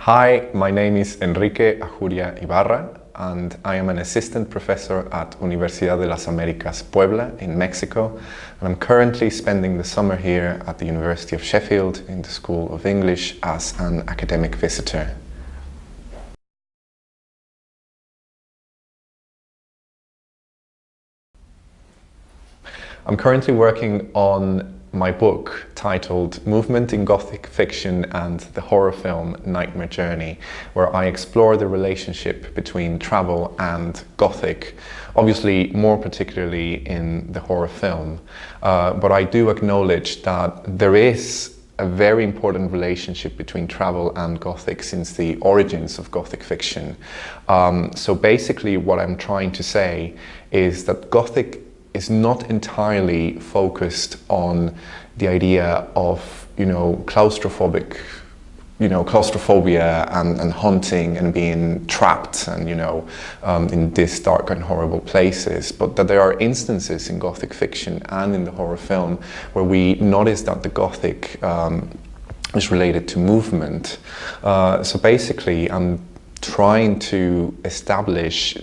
Hi, my name is Enrique Ajuria Ibarra and I am an assistant professor at Universidad de las Américas Puebla in Mexico, and I'm currently spending the summer here at the University of Sheffield in the School of English as an academic visitor. I'm currently working on my book titled Movement in Gothic Fiction and the Horror Film Nightmare Journey, where I explore the relationship between travel and Gothic, obviously more particularly in the horror film. But I do acknowledge that there is a very important relationship between travel and Gothic since the origins of Gothic fiction. So basically what I'm trying to say is that Gothic is not entirely focused on the idea of, claustrophobic, claustrophobia and haunting and being trapped and, in these dark and horrible places, but that there are instances in Gothic fiction and in the horror film where we notice that the Gothic is related to movement. So basically, I'm trying to establish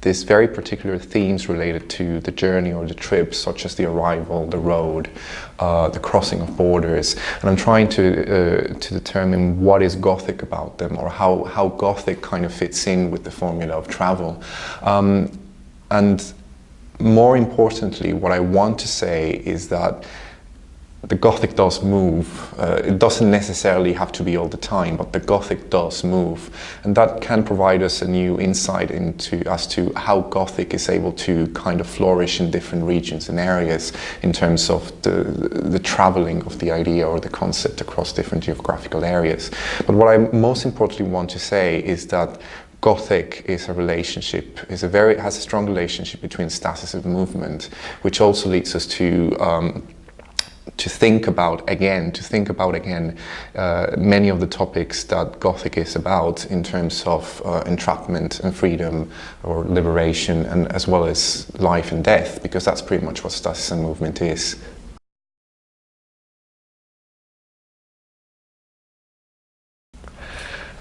these very particular themes related to the journey or the trip, such as the arrival, the road, the crossing of borders, and I'm trying to determine what is Gothic about them, or how Gothic kind of fits in with the formula of travel. And more importantly, what I want to say is that the Gothic does move. It doesn't necessarily have to be all the time, but the Gothic does move. And that can provide us a new insight as to how Gothic is able to kind of flourish in different regions and areas in terms of the traveling of the idea or the concept across different geographical areas. But what I most importantly want to say is that Gothic is a relationship, has a strong relationship between stasis and movement, which also leads us to think about again many of the topics that Gothic is about in terms of entrapment and freedom or liberation, and as well as life and death, because that's pretty much what stasis and movement is.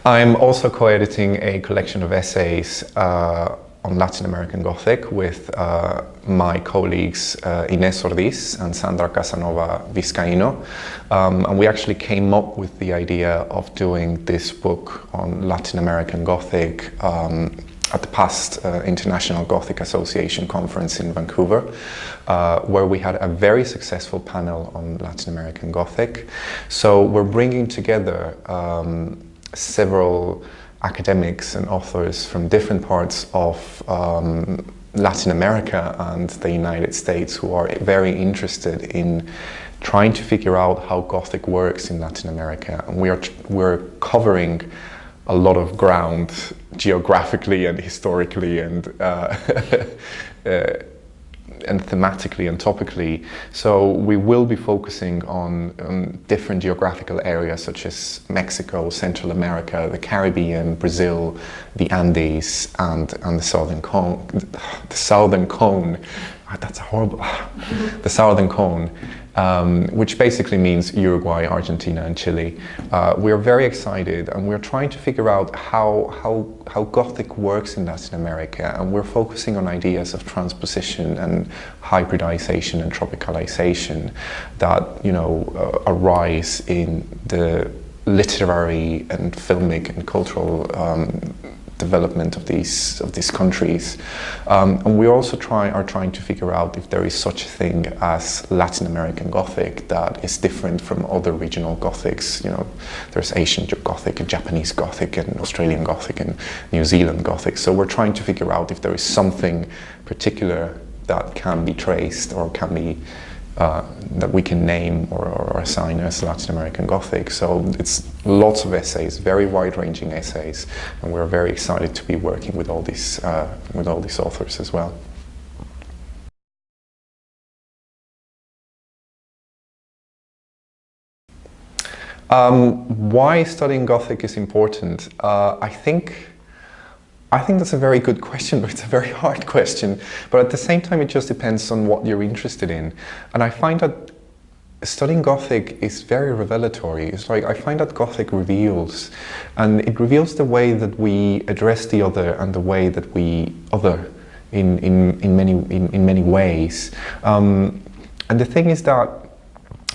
I'm also co-editing a collection of essays on Latin American Gothic with my colleagues Inés Ordiz and Sandra Casanova Vizcaíno. And we actually came up with the idea of doing this book on Latin American Gothic at the past International Gothic Association conference in Vancouver, where we had a very successful panel on Latin American Gothic. So we're bringing together several academics and authors from different parts of Latin America and the United States who are very interested in trying to figure out how Gothic works in Latin America. And we're covering a lot of ground geographically and historically and thematically and topically. So we will be focusing on different geographical areas such as Mexico, Central America, the Caribbean, Brazil, the Andes, and the Southern Cone. The Southern Cone. That's horrible. The Southern Cone, which basically means Uruguay, Argentina, and Chile. We're very excited, and we're trying to figure out how Gothic works in Latin America, and we're focusing on ideas of transposition and hybridization and tropicalization that arise in the literary and filmic and cultural development of these countries, and we also are trying to figure out if there is such a thing as Latin American Gothic that is different from other regional Gothics. There's Asian Gothic and Japanese Gothic and Australian Gothic and New Zealand Gothic. So we're trying to figure out if there is something particular that can be traced or can be that we can name or assign as Latin American Gothic. So it's lots of essays, very wide-ranging essays, and we're very excited to be working with all these authors as well. Why studying Gothic is important? I think that's a very good question, but it's a very hard question. But at the same time, it just depends on what you're interested in. And I find that studying Gothic is very revelatory. It's like I find that Gothic reveals, and it reveals the way that we address the other and the way that we other in many ways. And the thing is that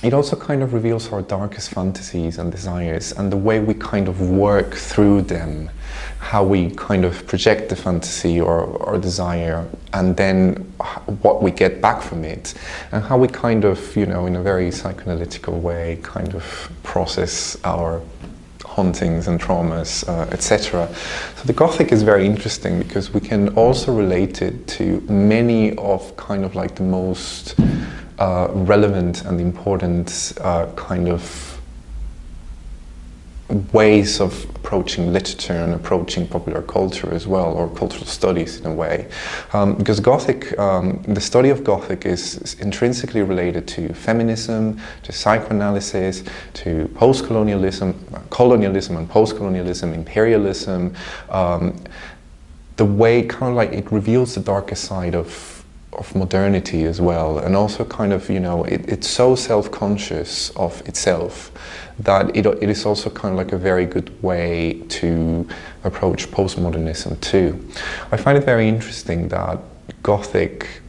it also kind of reveals our darkest fantasies and desires and the way we kind of work through them, how we kind of project the fantasy or desire, and then what we get back from it, and how we kind of, you know, in a very psychoanalytical way, kind of process our hauntings and traumas, etc. So the Gothic is very interesting because we can also relate it to many of kind of like the most relevant and important kind of ways of approaching literature and approaching popular culture as well, or cultural studies in a way. Because Gothic, the study of Gothic is intrinsically related to feminism, to psychoanalysis, to post-colonialism, colonialism and post-colonialism, imperialism. The way kind of like it reveals the darkest side of modernity as well, and also kind of, you know, it's so self-conscious of itself that it is also kind of like a very good way to approach postmodernism too. I find it very interesting that Gothic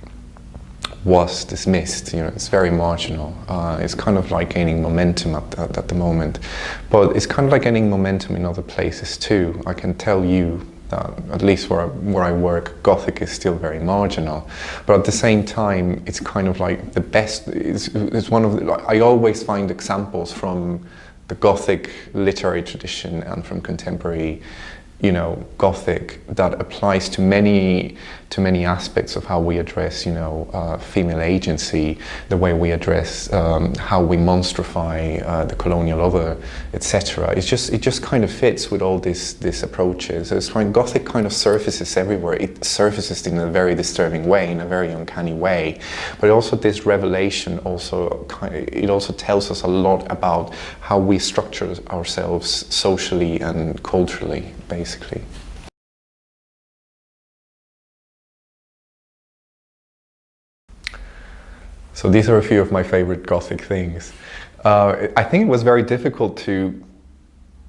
was dismissed, you know, it's very marginal. It's kind of like gaining momentum at the moment, but it's kind of like gaining momentum in other places too. I can tell you at least where I work, Gothic is still very marginal, but at the same time, it's kind of like the best. It's one of the, I always find examples from the Gothic literary tradition and from contemporary, you know, Gothic that applies to many aspects of how we address, you know, female agency, the way we address how we monstrify the colonial other, etc. It just kind of fits with all these approaches. It's when Gothic kind of surfaces everywhere. It surfaces in a very disturbing way, in a very uncanny way. But also this revelation also it also tells us a lot about how we structure ourselves socially and culturally, basically. So these are a few of my favorite Gothic things. I think it was very difficult to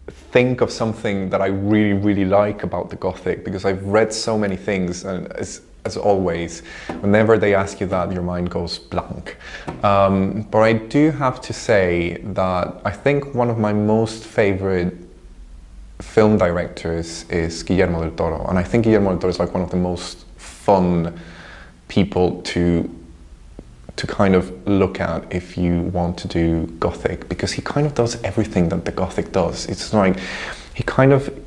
think of something that I really like about the Gothic, because I've read so many things, and as always, whenever they ask you that, your mind goes blank. But I do have to say that I think one of my most favorite film directors is Guillermo del Toro, and I think Guillermo del Toro is like one of the most fun people to kind of look at if you want to do Gothic, because he kind of does everything that the Gothic does. It's like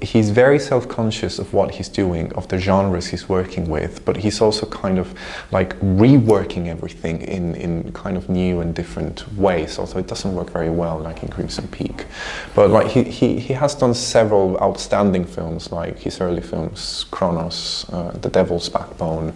he's very self-conscious of what he's doing, of the genres he's working with, but he's also kind of like reworking everything in kind of new and different ways. Also, it doesn't work very well like in Crimson Peak, but like he has done several outstanding films, like his early films, Kronos, The Devil's Backbone,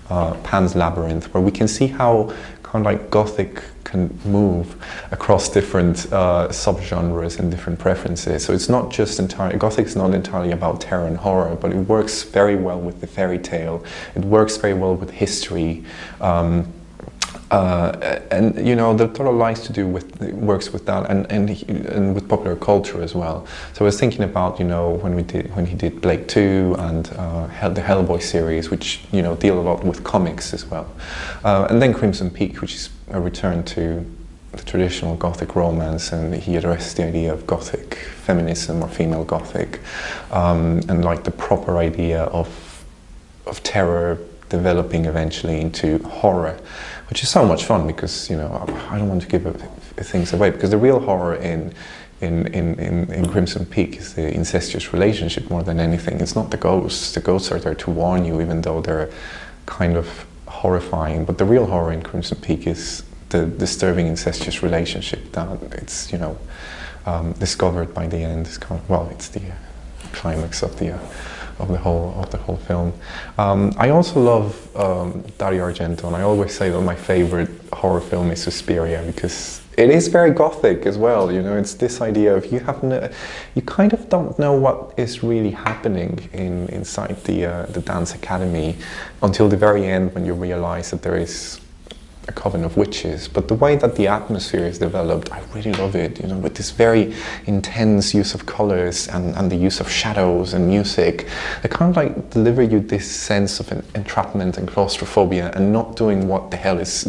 Pan's Labyrinth, where we can see how kind of like Gothic can move across different subgenres and different preferences. So it's not just entirely, Gothic is not entirely about terror and horror, but it works very well with the fairy tale. It works very well with history. And you know, Del Toro likes to do works with that, and with popular culture as well. So I was thinking about, you know, when he did Blake 2 and the Hellboy series, which, you know, deal a lot with comics as well, and then Crimson Peak, which is a return to the traditional Gothic romance, and he addressed the idea of Gothic feminism or female Gothic, and like the proper idea of terror developing eventually into horror, which is so much fun, because, you know, I don't want to give things away, because the real horror in Crimson Peak is the incestuous relationship more than anything. It's not the ghosts. The ghosts are there to warn you, even though they're kind of horrifying. But the real horror in Crimson Peak is the disturbing incestuous relationship that it's, you know, discovered by the end. It's kind of, well, it's the climax of the whole film. I also love Dario Argento, and I always say that my favorite horror film is Suspiria, because it is very Gothic as well. You know, it's this idea of you kind of don't know what is really happening inside the dance academy until the very end, when you realize that there is a coven of witches, but the way that the atmosphere is developed, I really love it, you know, with this very intense use of colors and the use of shadows and music. They kind of like deliver you this sense of entrapment and claustrophobia and not knowing what the hell is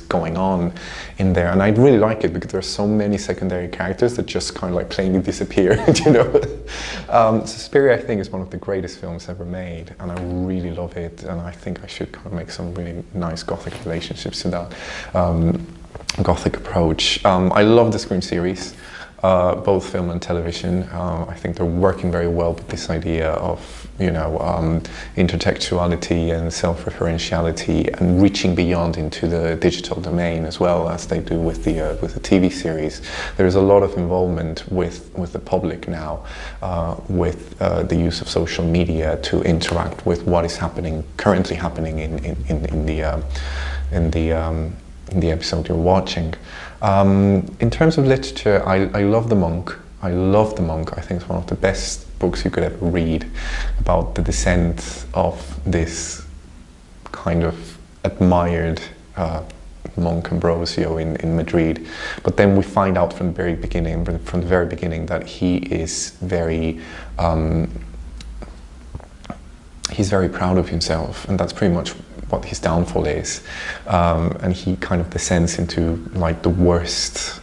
going on in there. And I really like it because there's so many secondary characters that just kind of like plainly disappear, you know. Suspiria, I think, is one of the greatest films ever made, and I really love it, and I think I should kind of make some really nice Gothic relationships to that Gothic approach. I love the Scream series, both film and television. I think they're working very well with this idea of, you know, intertextuality and self-referentiality and reaching beyond into the digital domain as well as they do with the TV series. There is a lot of involvement with the public now, with the use of social media to interact with what is currently happening in the episode you're watching. In terms of literature, I love The Monk. I love The Monk. I think it's one of the best books you could ever read about the descent of this kind of admired monk Ambrosio in Madrid. But then we find out from the very beginning that he is he's very proud of himself, and that's pretty much what his downfall is. And he kind of descends into like the worst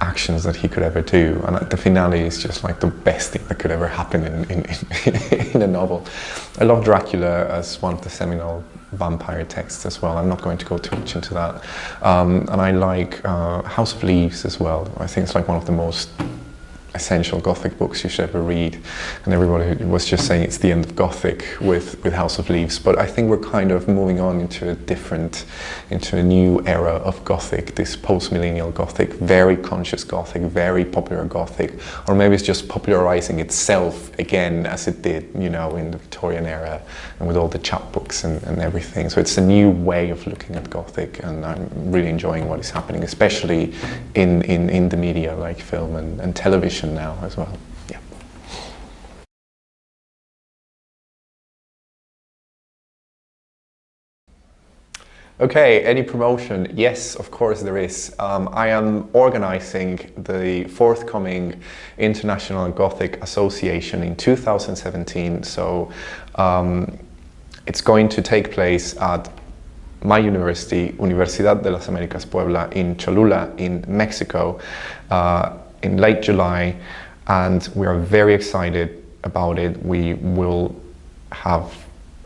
actions that he could ever do, and the finale is just like the best thing that could ever happen in a novel. I love Dracula as one of the seminal vampire texts as well. I'm not going to go too much into that. And I like House of Leaves as well. I think it's like one of the most essential Gothic books you should ever read, and everybody was just saying it's the end of Gothic with House of Leaves, but I think we're kind of moving on into a new era of Gothic, this post-millennial Gothic, very conscious Gothic, very popular Gothic, or maybe it's just popularizing itself again as it did, you know, in the Victorian era and with all the chapbooks and everything. So it's a new way of looking at Gothic, and I'm really enjoying what is happening, especially in the media like film and television now as well. Yeah. Okay, any promotion? Yes, of course there is. I am organizing the forthcoming International Gothic Association in 2017. So it's going to take place at my university, Universidad de las Américas Puebla in Cholula in Mexico, in late July, and we are very excited about it. We will have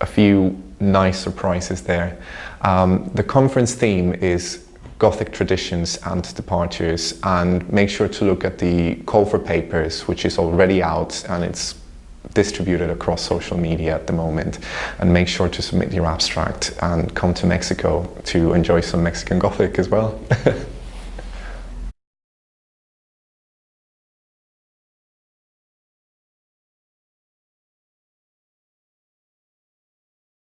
a few nice surprises there. The conference theme is Gothic Traditions and Departures, and make sure to look at the call for papers, which is already out and it's distributed across social media at the moment, and make sure to submit your abstract and come to Mexico to enjoy some Mexican Gothic as well.